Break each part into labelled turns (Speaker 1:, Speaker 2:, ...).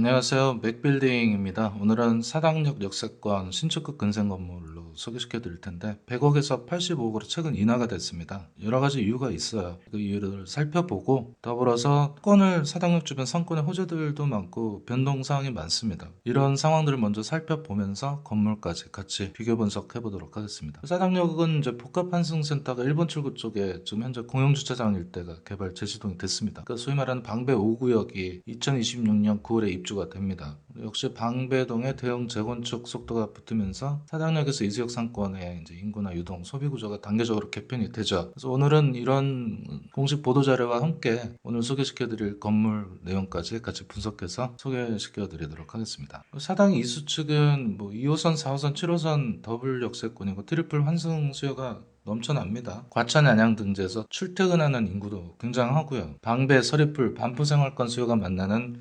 Speaker 1: 안녕하세요. 맥빌딩입니다. 오늘은 사당역 역세권 신축급 근생 건물로 소개시켜 드릴 텐데 100억에서 85억으로 최근 인하가 됐습니다. 여러 가지 이유가 있어요. 그 이유를 살펴보고 더불어서 건을 사당역 주변 상권의 호재들도 많고 변동 사항이 많습니다. 이런 상황들을 먼저 살펴보면서 건물까지 같이 비교 분석해 보도록 하겠습니다. 사당역은 이제 복합환승센터가 일본 출구 쪽에 지금 현재 공영주차장 일대가 개발 재시동이 됐습니다. 그러니까 소위 말하는 방배 5구역이 2026년 9월에 입주가 됩니다. 역시 방배동의 대형 재건축 속도가 붙으면서 사당역에서 이수역 상권의 이제 인구나 유동, 소비 구조가 단계적으로 개편이 되죠. 그래서 오늘은 이런 공식 보도 자료와 함께 오늘 소개시켜드릴 건물 내용까지 같이 분석해서 소개시켜드리도록 하겠습니다. 사당 이수 측은 뭐 2호선, 4호선, 7호선 더블 역세권이고 트리플 환승 수요가 넘쳐납니다. 과천 안양 등지에서 출퇴근하는 인구도 굉장하고요. 방배, 서리풀, 반포 생활권 수요가 만나는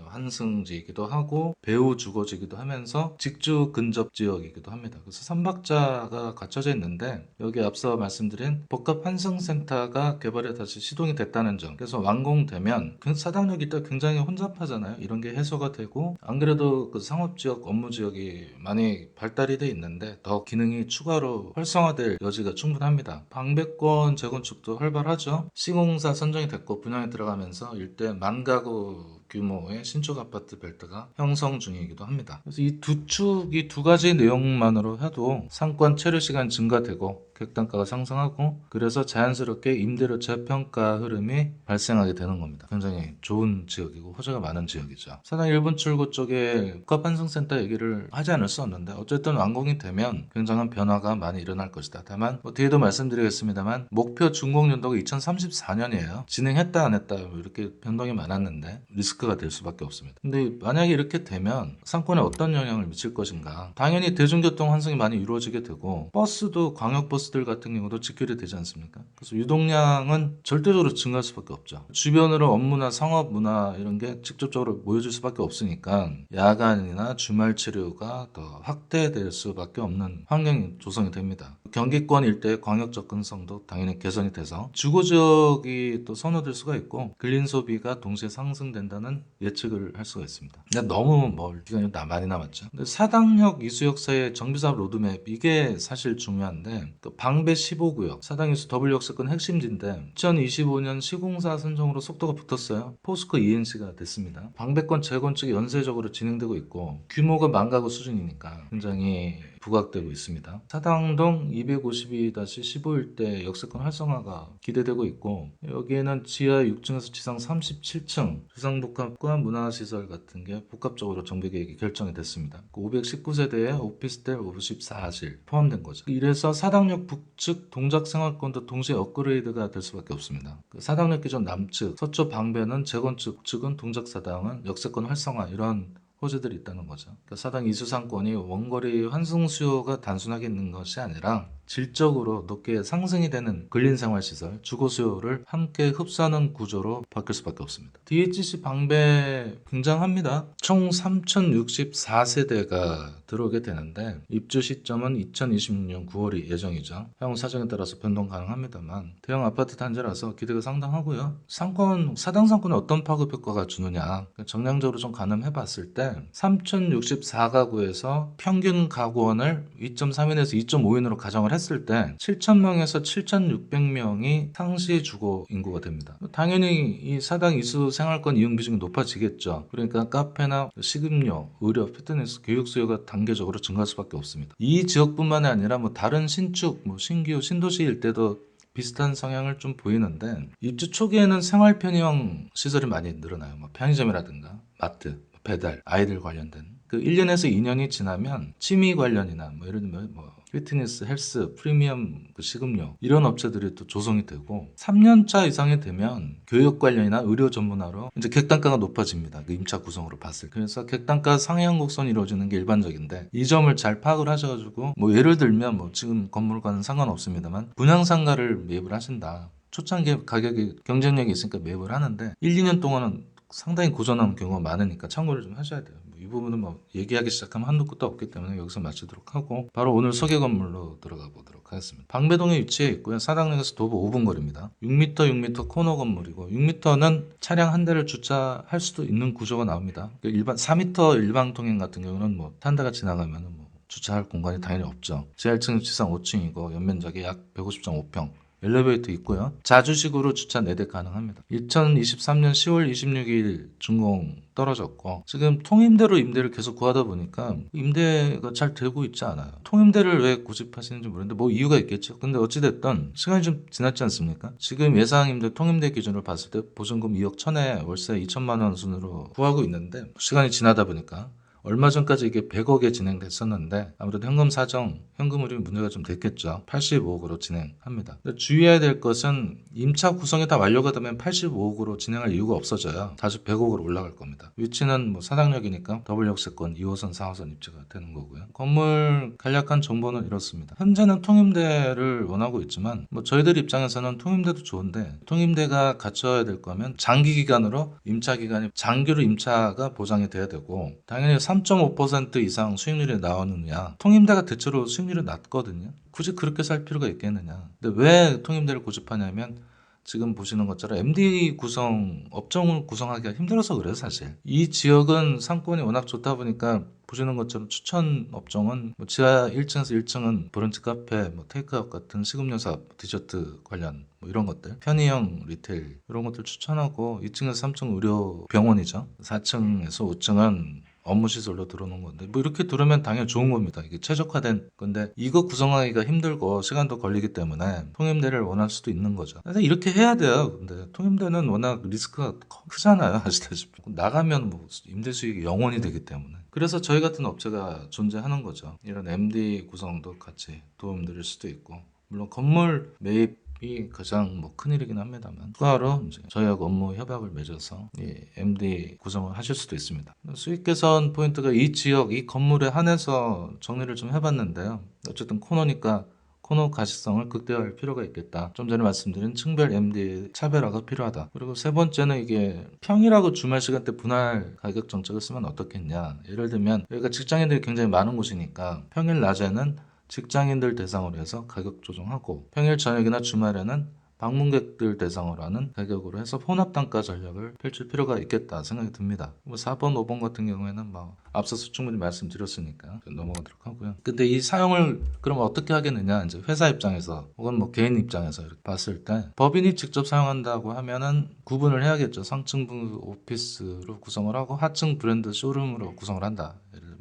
Speaker 1: 환승지이기도 하고 배후 주거지이기도 하면서 직주 근접 지역이기도 합니다. 그래서 3박자가 갖춰져 있는데 여기 앞서 말씀드린 복합 환승센터가 개발에 다시 시동이 됐다는 점. 그래서 완공되면 사당역이 또 굉장히 혼잡하잖아요. 이런 게 해소가 되고 안 그래도 그 상업지역, 업무지역이 많이 발달이 돼 있는데 더 기능이 추가로 활성화될 여지가 충분합니다. 방배권 재건축도 활발하죠. 시공사 선정이 됐고 분양에 들어가면서 일대 만 가구 규모의 신축 아파트 벨트가 형성 중이기도 합니다. 그래서 이 두 축이 두 가지 내용만으로 해도 상권 체류 시간 증가되고 객단가가 상승하고 그래서 자연스럽게 임대료 재평가 흐름이 발생하게 되는 겁니다. 굉장히 좋은 지역이고 호재가 많은 지역이죠. 사당 1번 출구 쪽에 복합환승센터 얘기를 하지 않을 수 없는데 어쨌든 완공이 되면 굉장한 변화가 많이 일어날 것이다. 다만 뒤에도 말씀드리겠습니다만 목표 준공 연도가 2034년이에요. 진행했다 안 했다 이렇게 변동이 많았는데 리스크가 될 수밖에 없습니다. 근데 만약에 이렇게 되면 상권에 어떤 영향을 미칠 것인가? 당연히 대중교통 환승이 많이 이루어지게 되고 버스도 광역버스들 같은 경우도 직결이 되지 않습니까? 그래서 유동량은 절대적으로 증가할 수밖에 없죠. 주변으로 업무나 상업 문화 이런 게 직접적으로 모여질 수밖에 없으니까 야간이나 주말 체류가 더 확대될 수밖에 없는 환경이 조성이 됩니다. 경기권 일대의 광역 접근성도 당연히 개선이 돼서 주거지역이 또 선호될 수가 있고 근린 소비가 동시에 상승된다는 예측을 할 수가 있습니다. 근데 너무 시간이 많이 남았죠. 근데 사당역 이수역 사이의 정비사업 로드맵 이게 사실 중요한데 또 방배 15구역 사당 이수 더블 역세권 핵심지인데 2025년 시공사 선정으로 속도가 붙었어요. 포스코 ENC가 됐습니다. 방배권 재건축이 연쇄적으로 진행되고 있고 규모가 만 가구 수준이니까 굉장히 부각되고 있습니다. 사당동 252-15일대 역세권 활성화가 기대되고 있고 여기에는 지하 6층에서 지상 37층 주상복합과 문화시설 같은 게 복합적으로 정비 계획이 결정이 됐습니다. 519세대의 오피스텔 54실 포함된 거죠. 이래서 사당역 북측 동작생활권도 동시에 업그레이드가 될 수밖에 없습니다. 사당역 기존 남측 서초 방배는 재건축, 측은 동작사당은 역세권 활성화 이런 호재들이 있다는 거죠. 그러니까 사당 이수상권이 원거리 환승 수요가 단순하게 있는 것이 아니라 질적으로 높게 상승이 되는 근린생활시설, 주거 수요를 함께 흡수하는 구조로 바뀔 수밖에 없습니다. DHC 방배 굉장합니다. 총 3064세대가 들어오게 되는데 입주 시점은 2026년 9월이 예정이죠. 향후 사정에 따라서 변동 가능합니다만 대형 아파트 단지라서 기대가 상당하고요. 사당 상권에 어떤 파급 효과가 주느냐 정량적으로 좀 가늠해 봤을 때 3064가구에서 평균 가구원을 2.3인에서 2.5인으로 가정을 했을 때 7,000명에서 7,600명이 상시 주거 인구가 됩니다. 당연히 이 사당 이수 생활권 이용 비중이 높아지겠죠. 그러니까 카페나 식음료, 의료, 피트니스, 교육 수요가 단계적으로 증가할 수밖에 없습니다. 이 지역뿐만이 아니라 다른 신축, 신규 신도시 일대도 비슷한 성향을 좀 보이는데 입주 초기에는 생활 편의형 시설이 많이 늘어나요. 편의점이라든가 마트, 배달, 아이들 관련된 1년에서 2년이 지나면 취미 관련이나 예를 들면 피트니스, 헬스, 프리미엄 식음료 이런 업체들이 또 조성이 되고 3년차 이상이 되면 교육 관련이나 의료 전문화로 이제 객단가가 높아집니다. 임차 구성으로 봤을 때. 그래서 객단가 상향 곡선이 이루어지는 게 일반적인데 이 점을 잘 파악을 하셔가지고 예를 들면 지금 건물과는 상관없습니다만 분양상가를 매입을 하신다. 초창기 가격이 경쟁력이 있으니까 매입을 하는데 1, 2년 동안은 상당히 고전한 경우가 많으니까 참고를 좀 하셔야 돼요. 이 부분은 뭐 얘기하기 시작하면 한도 끝도 없기 때문에 여기서 마치도록 하고 바로 오늘 소개 건물로 들어가 보도록 하겠습니다. 방배동에 위치해 있고요. 사당역에서 도보 5분 거리입니다. 6m 6m 코너 건물이고 6m는 차량 한 대를 주차할 수도 있는 구조가 나옵니다. 일반 4m 일방 통행 같은 경우는 뭐 한 대가 지나가면 뭐 주차할 공간이 당연히 없죠. 지하 1층 지상 5층이고 연면적이 약 150.5평. 엘리베이터 있고요. 자주식으로 주차 4대 가능합니다. 2023년 10월 26일 준공 떨어졌고 지금 통임대로 임대를 계속 구하다 보니까 임대가 잘 되고 있지 않아요. 통임대를 왜 고집하시는지 모르는데 뭐 이유가 있겠죠. 근데 어찌됐든 시간이 좀 지났지 않습니까? 지금 예상 임대 통임대 기준으로 봤을 때 보증금 2억 1천에 월세 2천만 원 순으로 구하고 있는데 시간이 지나다 보니까 얼마 전까지 이게 100억에 진행됐었는데 아무래도 현금 사정, 현금 흐름이 문제가 좀 됐겠죠. 85억으로 진행합니다. 근데 주의해야 될 것은 임차 구성이 다 완료가 되면 85억으로 진행할 이유가 없어져요. 다시 100억으로 올라갈 겁니다. 위치는 뭐 사당역이니까 더블역세권 2호선, 4호선 입지가 되는 거고요. 건물 간략한 정보는 이렇습니다. 현재는 통임대를 원하고 있지만 뭐 저희들 입장에서는 통임대도 좋은데 통임대가 갖춰야 될 거면 장기 기간으로 임차 기간이 장기로 임차가 보장이 돼야 되고 당연히 3.5% 이상 수익률이 나오느냐. 통임대가 대체로 수익률이 낮거든요. 굳이 그렇게 살 필요가 있겠느냐. 근데 왜 통임대를 고집하냐면 지금 보시는 것처럼 MD 구성, 업종을 구성하기가 힘들어서 그래요, 사실. 이 지역은 상권이 워낙 좋다 보니까 보시는 것처럼 추천 업종은 뭐 지하 1층에서 1층은 브런치 카페, 뭐 테이크아웃 같은 식음료사, 디저트 관련 뭐 이런 것들, 편의형 리테일 이런 것들 추천하고 2층에서 3층 의료 병원이죠. 4층에서 5층은 업무시설로 들어오는 건데 뭐 이렇게 들으면 당연히 좋은 겁니다. 이게 최적화된 건데 이거 구성하기가 힘들고 시간도 걸리기 때문에 통임대를 원할 수도 있는 거죠. 그래서 이렇게 해야 돼요. 근데 통임대는 워낙 리스크가 크잖아요. 아시다시피 나가면 뭐 임대 수익이 0원이 되기 때문에 그래서 저희 같은 업체가 존재하는 거죠. 이런 MD 구성도 같이 도움드릴 수도 있고 물론 건물 매입 이 가장 뭐 큰일이긴 합니다만 추가로 이제 저희하고 업무 협약을 맺어서 이 MD 구성을 하실 수도 있습니다. 수익 개선 포인트가 이 지역, 이 건물에 한해서 정리를 좀 해봤는데요. 어쨌든 코너니까 코너 가시성을 극대화할 필요가 있겠다. 좀 전에 말씀드린 층별 MD 차별화가 필요하다. 그리고 세 번째는 이게 평일하고 주말 시간대 분할 가격 정책을 쓰면 어떻겠냐. 예를 들면 여기가 직장인들이 굉장히 많은 곳이니까 평일 낮에는 직장인들 대상으로 해서 가격 조정하고 평일 저녁이나 주말에는 방문객들 대상으로 하는 가격으로 해서 혼합단가 전략을 펼칠 필요가 있겠다 생각이 듭니다. 뭐 4번, 5번 같은 경우에는 뭐 앞서서 충분히 말씀드렸으니까 넘어가도록 하고요. 근데 이 사용을 그럼 어떻게 하겠느냐 이제 회사 입장에서 혹은 뭐 개인 입장에서 이렇게 봤을 때 법인이 직접 사용한다고 하면은 구분을 해야겠죠. 상층부 오피스로 구성을 하고 하층 브랜드 쇼룸으로 구성을 한다.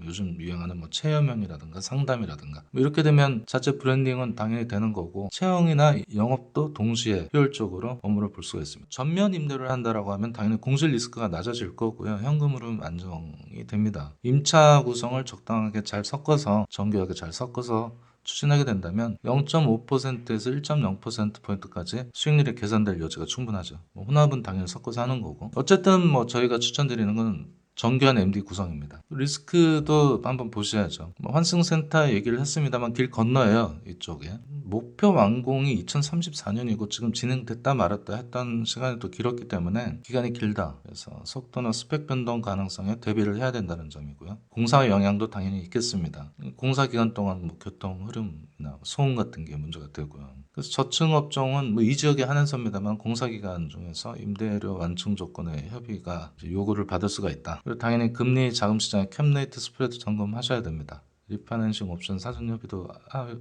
Speaker 1: 요즘 유행하는 뭐 체험형이라든가 상담이라든가 뭐 이렇게 되면 자체 브랜딩은 당연히 되는 거고 채용이나 영업도 동시에 효율적으로 업무를 볼 수가 있습니다. 전면 임대를 한다라고 하면 당연히 공실 리스크가 낮아질 거고요. 현금으로는 안정이 됩니다. 임차 구성을 적당하게 잘 섞어서 정교하게 잘 섞어서 추진하게 된다면 0.5%에서 1.0%포인트까지 수익률이 개선될 여지가 충분하죠. 뭐 혼합은 당연히 섞어서 하는 거고 어쨌든 뭐 저희가 추천드리는 건 정교한 MD 구성입니다. 리스크도 한번 보셔야죠. 뭐 환승센터 얘기를 했습니다만 길 건너에요. 이쪽에. 목표 완공이 2034년이고 지금 진행됐다 말았다 했던 시간이 또 길었기 때문에 기간이 길다. 그래서 속도나 스펙 변동 가능성에 대비를 해야 된다는 점이고요. 공사 영향도 당연히 있겠습니다. 공사 기간 동안 뭐 교통 흐름이나 소음 같은 게 문제가 되고요. 그래서 저층 업종은 뭐 이 지역에 한해서입니다만 공사 기간 중에서 임대료 완충 조건의 협의가 요구를 받을 수가 있다. 그리고 당연히 금리 자금 시장의 캡레이트 스프레드 점검하셔야 됩니다. 리파이낸싱 옵션 사전 협의도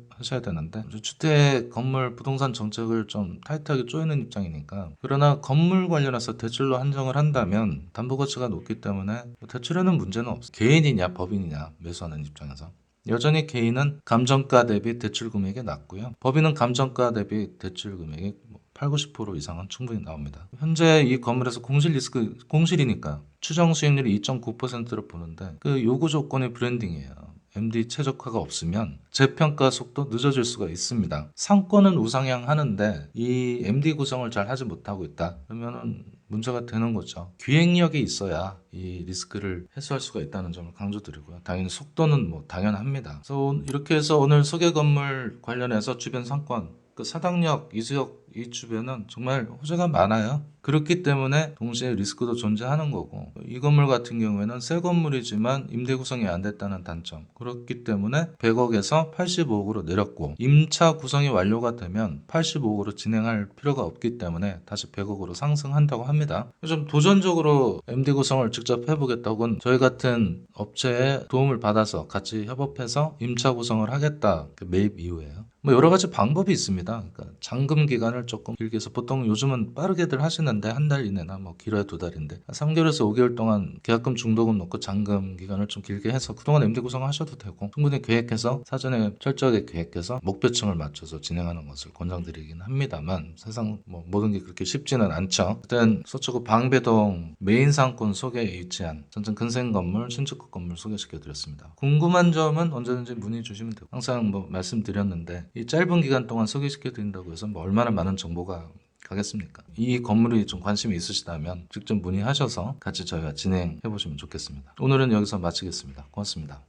Speaker 1: 하셔야 되는데 주택 건물 부동산 정책을 좀 타이트하게 쪼이는 입장이니까 그러나 건물 관련해서 대출로 한정을 한다면 담보 가치가 높기 때문에 대출에는 문제는 없어요. 개인이냐 법인이냐 매수하는 입장에서 여전히 개인은 감정가 대비 대출 금액이 낮고요. 법인은 감정가 대비 대출 금액이 8, 90% 이상은 충분히 나옵니다. 현재 이 건물에서 공실 리스크, 공실이니까 추정 수익률이 2.9%로 보는데 그 요구 조건이 브랜딩이에요. MD 최적화가 없으면 재평가 속도 늦어질 수가 있습니다. 상권은 우상향 하는데 이 MD 구성을 잘 하지 못하고 있다. 그러면은 문제가 되는 거죠. 기획력이 있어야 이 리스크를 해소할 수가 있다는 점을 강조드리고요. 당연히 속도는 뭐 당연합니다. 그래서 이렇게 해서 오늘 소개 건물 관련해서 주변 상권 그 사당역, 이수역 이 주변은 정말 호재가 많아요. 그렇기 때문에 동시에 리스크도 존재하는 거고, 이 건물 같은 경우에는 새 건물이지만 임대 구성이 안 됐다는 단점, 그렇기 때문에 100억에서 85억으로 내렸고, 임차 구성이 완료가 되면 85억으로 진행할 필요가 없기 때문에 다시 100억으로 상승한다고 합니다. 좀 도전적으로 MD 구성을 직접 해보겠다, 혹은 저희 같은 업체에 도움을 받아서 같이 협업해서 임차 구성을 하겠다, 매입 이후에요. 뭐 여러 가지 방법이 있습니다. 그러니까 잔금 기간을 조금 길게 해서, 보통 요즘은 빠르게들 하시는데 한 달 이내나 뭐 길어야 2달인데 3개월에서 5개월 동안 계약금 중도금 넣고 잔금 기간을 좀 길게 해서 그동안 MD 구성하셔도 되고, 충분히 계획해서 사전에 철저하게 계획해서 목표층을 맞춰서 진행하는 것을 권장드리긴 합니다만, 세상 뭐 모든 게 그렇게 쉽지는 않죠. 일단 서초구 방배동 메인 상권 속에 위치한 전전 근생 건물, 신축급 건물 소개시켜드렸습니다. 궁금한 점은 언제든지 문의 주시면 되고, 항상 뭐 말씀드렸는데 이 짧은 기간 동안 소개시켜드린다고 해서 뭐 얼마나 많은 정보가 가겠습니까? 이 건물이 좀 관심이 있으시다면 직접 문의하셔서 같이 저희가 진행해 보시면 좋겠습니다. 오늘은 여기서 마치겠습니다. 고맙습니다.